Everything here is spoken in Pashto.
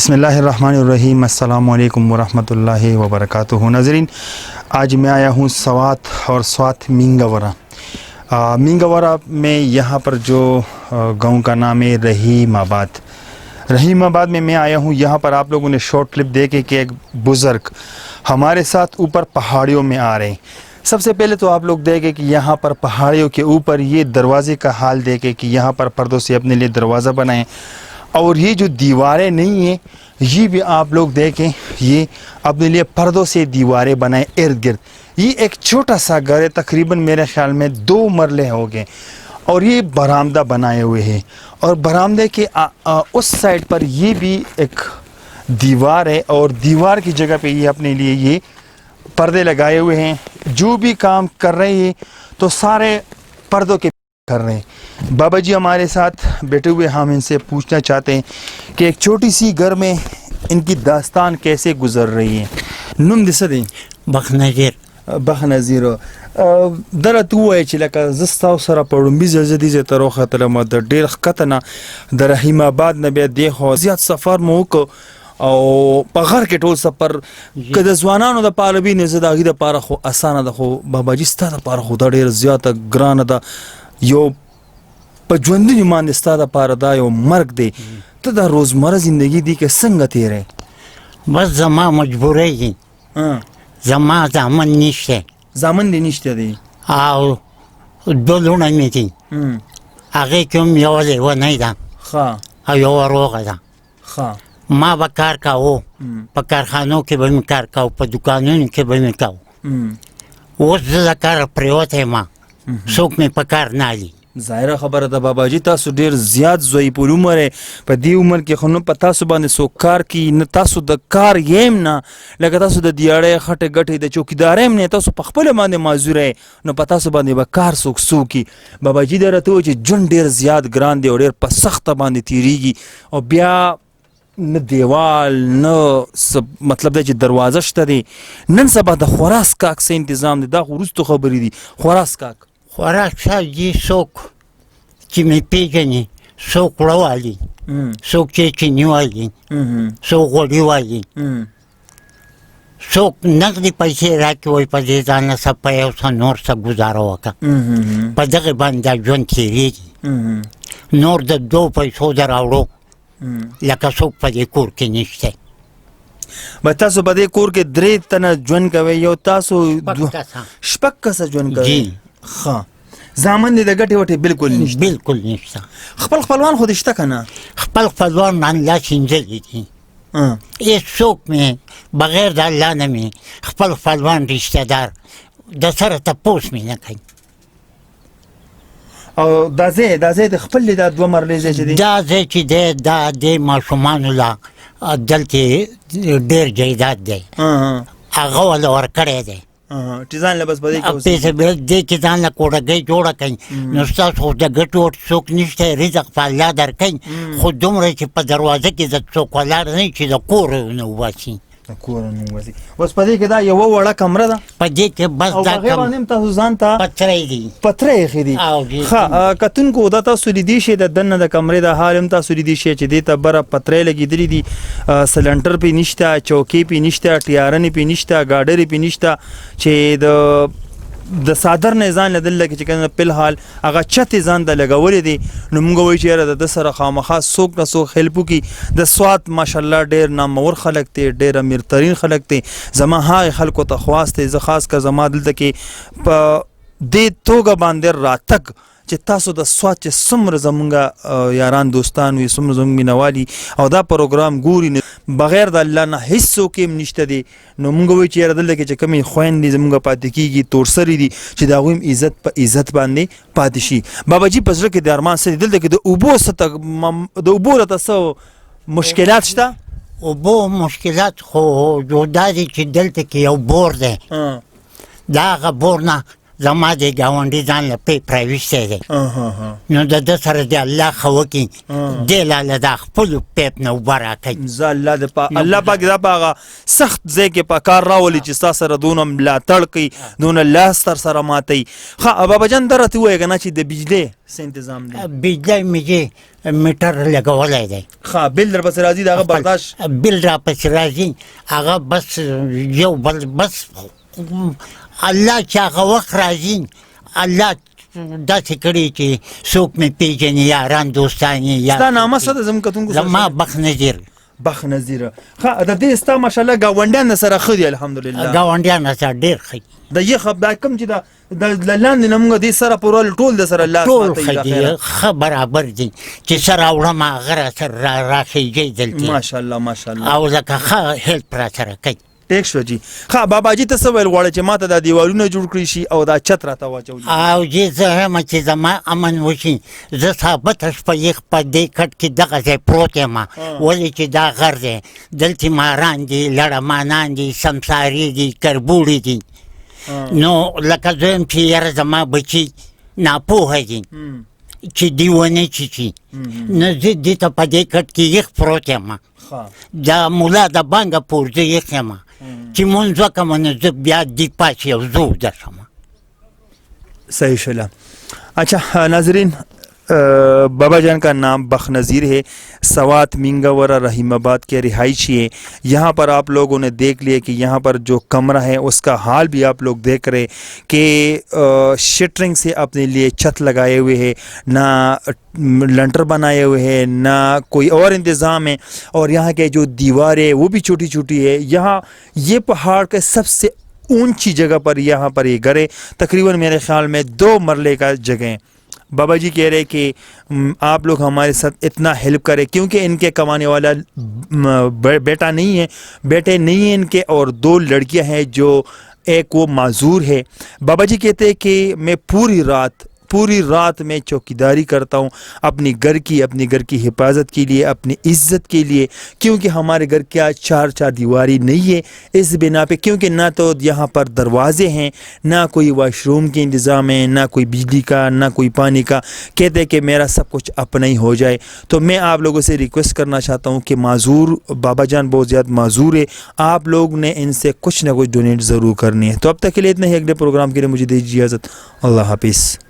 बिस्मिल्लाहिर्रहमानिर्रहीम अस्सलाम वालेकुम वरहमतुल्लाहि वबरकातुहू। नाज़रीन, आज मैं आया हूँ स्वात और स्वात मिंगवरा। मिंगवरा में यहाँ पर जो गांव का नाम है रहीमाबाद। रहीमाबाद में मैं आया हूँ। यहाँ पर आप लोगों ने शॉर्ट क्लिप देखे कि एक बुज़ुर्ग हमारे साथ ऊपर पहाड़ियों में आ रहे हैं। सबसे पहले तो आप लोग देखें कि यहाँ पर पहाड़ियों के ऊपर ये दरवाजे का हाल देखें कि यहाँ पर पर्दों से अपने लिए दरवाज़ा बनाएं, और ये जो दीवारें नहीं हैं ये भी आप लोग देखें, ये अपने लिए पर्दों से दीवारें बनाएं इर्द गिर्द। ये एक छोटा सा घर है, तकरीबन मेरे ख्याल में 2 मरले हो गए, और ये बरामदा बनाए हुए हैं, और बरामदे के उस साइड पर ये भी एक दीवार है, और दीवार की जगह पे ये अपने लिए ये पर्दे लगाए हुए हैं। जो भी काम कर रहे हैं तो सारे पर्दों के कर रहे हैं। बाबा जी हमारे साथ बैठे हुए, हम इनसे पूछना चाहते हैं कि एक छोटी सी घर में इनकी दास्तान कैसे गुजर रही है। नुम दिसदे बखनजीर दर तू है चिलका जस्ता सरा पड़ूं भी जल्दी से तरो खतरा मत डेर खतना द रहीमाबाद न बे देखो ज्यादा सफर मोको او په غر کې ټول سفر که د ځوانانو د پاره وي نه زه د هغې دپاره خو اسانه ده، خو باباجي ستا دپاره خو دا ډېره زیاته ګرانه ده. یو په ژوندوني باندې ستا دپاره دا یو مرګ دی. ته دا روزمره زندګي دی که څنګه تېری؟ بس زما مجبورۍ دي، زما زامن نشته. زامن دې نشته دی؟ او 2 لوڼه مې دي، هغې کې هم یوه لیونۍ ده او یوه روغه ده. ما به کار کاوه، په کارخانو کې به مې کار کاوه، په دوکانونو کې به مې کاوه. اوس زه د کاره پرېوتی یم، څوک مې په کار نه علي. ظاهره خبره ده باباجي، تاسو ډېر زیات زوی پر عمر یې. په دې عمر کې خو نه په تاسو باندې څوک کار کوي، نه تاسو د کار یم نه، لکه تاسو د دیاړۍ خټې ګټې د چوکیدارۍ هم نه، تاسو په خپله باندې معذوره یې، نو په تاسو باندې به کار څوک څوکي. باباجي دا راته وایي چې ژوند ډېر زیات ګران دی او ډېر په سخته باندې تېرېږي، او بیا نه دیوال نه مطلب دی چې دروازه شته دی. نن سبا د خوراک څښاک څه انتظام دی؟ دا خو وروستو خبرې دي. خوراک څښاک څښاک دي، څوک چې مې پېژني، څوک وړه والي، څوک چې چیني والي، څوک غوړي والي، څوک نغدې پیسې راکړي، وایي په دې ځانه څه په یو څه نور څه ګزاره وکړه. په دغې باندې دا ژوند تېرېږي. نور د 2 پیسو د راوړو لکه څوک په دې کور کې نشته. به تاسو په دې کور کې 3 تنه ژوند کوئ، یو تاسو 6 کسه ژوند کوئ. ښه، زامن دې د ګټې وټې بالکل نشته؟ بالکل نشته. خپل خپلوان خو دې شته که نه؟ خپل خپلوان الله شینځلي دي. هېڅوک مې بغیر د الله نه مې خپل خپلوان رشته دار د سره تپوس مې نه کوي. او دا ځای د خپل دی، دا 2 مرلې ځای چې دی؟ دا ځای چې دی دا د ماشومانو له دلته ډېر جایداد دی، هغه وله ورکړی دی. چې ځان له بس په دې کې دې کې ځان له کوډګۍ جوړه کوي. نو ستاسو خو د ګټو وټ څوک نشته، رزق په الله درکوي، خو دومره چې په دروازه کې د څوک ولاړ نه وي چې د کور نه وباسي. اوس په دې کې دا یوه وړه کمره ده، په دې کې بس دا هغې باندې هم تاسو ځان ته پتری دي، پتری ایښي دي. ښه کتونکو دا تاسو لیدی شئ د دننه د کمرې د حال هم تاسو لیدی شئ چې دې ته بره پتری لګېدلي دي. سلنډر پې نشته، چوکۍ پې نشته، ټیارنې پې نشته، ګاډرې پې نشته، چې د صادر نه ځان له دلته کې چې کنه فلحال هغه چت یې ځان ته لګولی دی. نو موږ وایو چې یاره د ده سره خامخا څوک نه څوک هیلپ وکړي. د سوات ماشاءالله ډېر نامور خلک دی، ډېر امیر ترین خلک دی. زما هغې خلکو ته خواست دی، زه خاص کر زما دلته کې په دې توګه باندې راتګ چې تاسو د سوات چې څومره زمونږ یاران دوستان وي، څومره زمونږ مینوالي او دا پروګرام ګوري، بغیر د الله نه هېڅوک هم نشته دی. نو موږ وایو چې یاره دلته کې چې کومې خویندې زمونږ پاتې کېږي، تورسرې دي، چې د هغوی هم عزت په عزت باندې پاتې شي. باباجي په زړه کې د ارمان څه دي؟ دلته کې د اوبو راته څه مشکلات شته؟ اوبو مشکلات خو دا دي چې دلته کې یو بور دی، د هغه بور نه زما د ګاونډي ځان له پی پراویستی دی نو د ده سره د الله ښه وکړي دې لاله دا خپلو پیپ نه اوبه راکوي زه الله پاک دا په هغه سخت ځای کې په کار راولي چې ستا سره دونه ملاتړ کوي دونه لاس تر سره ماتوي. ښه بابا جان دا راته ووایه که نه چې د بجلۍ څه انتظام دی؟ بجلی مې میټر لګولی دی. ښه بل در پسې راځي د هغه برداشت بل را پسې راځي هغه بس یو بل بس الله چې هغه وخت راځي الله داسې کړي چې څوک مې پېژني یاران دوستان یې ستا نامه څه ده زموږ کتونکو سره؟ زما بخ نظیر. بخ نظیره. ښه د دې ستا ماشاءالله ګاونډیان سره ښه دي الحمدلله؟ ګاونډیان سره ډېر ښه د یخ دا کوم چې د لاندې نه موږ دې سره پورول ټول د سره لاس ټول ښه دي ښه برابر دي چې څه راوړم هغه راسره راخېږي دلته ماشاءالله ماشاءالله او لکه ښه هیلپ راسره کوي. ټیک شو جي. ښه باباجي ته څه ویل غواړې چې ماته دا دیوالونه جوړ کړي شي او دا چت راته واچوي؟ او جی زه هم چې زما امن وشي زه ثابته شپه یخ په دې کټ کې دغه ځای پروت یم ولې چې دا غر دی دلته ماران دي لړمانان دي سمساري دي کربوړي دي نو لکه زه یم چې یاره زما بچي ناپوهه دي چې دی ونه چیچي نو زه دې ته په دې کټ کې یخ پروت یم د ملا د بانګه پور زه یخ یم چې مونځ وکړم نو زه بیا دې پاسې یو زه اوده شم. صحیح شلا. अच्छा नाजरीन बाबा जान का नाम बख नज़ीर है. सवात मिंगावरा रहीम आबाद के रिहायशी है. यहाँ पर आप लोगों ने देख लिया कि यहाँ पर जो कमरा है उसका हाल भी आप लोग देख रहे कि शटरिंग से अपने लिए छत लगाए हुए है ना लंटर बनाए हुए हैं ना कोई और इंतज़ाम है और यहाँ के जो दीवारें वो भी छोटी छोटी है. यहाँ ये पहाड़ के सबसे ऊंची जगह पर यहाँ पर ये घर है. तकरीबन मेरे ख्याल में 2 मरले का जगह है. बाबा जी कह रहे कि आप लोग हमारे साथ इतना हेल्प करें क्योंकि इनके कमाने वाला बेटा नहीं है बेटे नहीं हैं इनके और 2 लड़कियां हैं जो एक वो माजूर है. बाबा जी कहते हैं कि मैं पूरी रात में चौकीदारी करता हूँ अपनी घर की हिफाजत के लिए अपनी इज़्ज़त के लिए क्योंकि हमारे घर क्या 4 दीवारी नहीं है इस बिना पे क्योंकि ना तो यहाँ पर दरवाजे हैं ना कोई वॉशरूम के इंतज़ाम है ना कोई बिजली का ना कोई पानी का. कहते हैं कि मेरा सब कुछ अपना ही हो जाए. तो मैं आप लोगों से रिक्वेस्ट करना चाहता हूँ कि माजूर बाबा जान बहुत ज़्यादा माजूर है आप लोग ने इनसे कुछ ना कुछ डोनेट ज़रूर करनी है. तो अब तक के लिए इतना ही. अगले प्रोग्राम के लिए मुझे दीजिए इजाज़त. अल्लाह हाफिज़.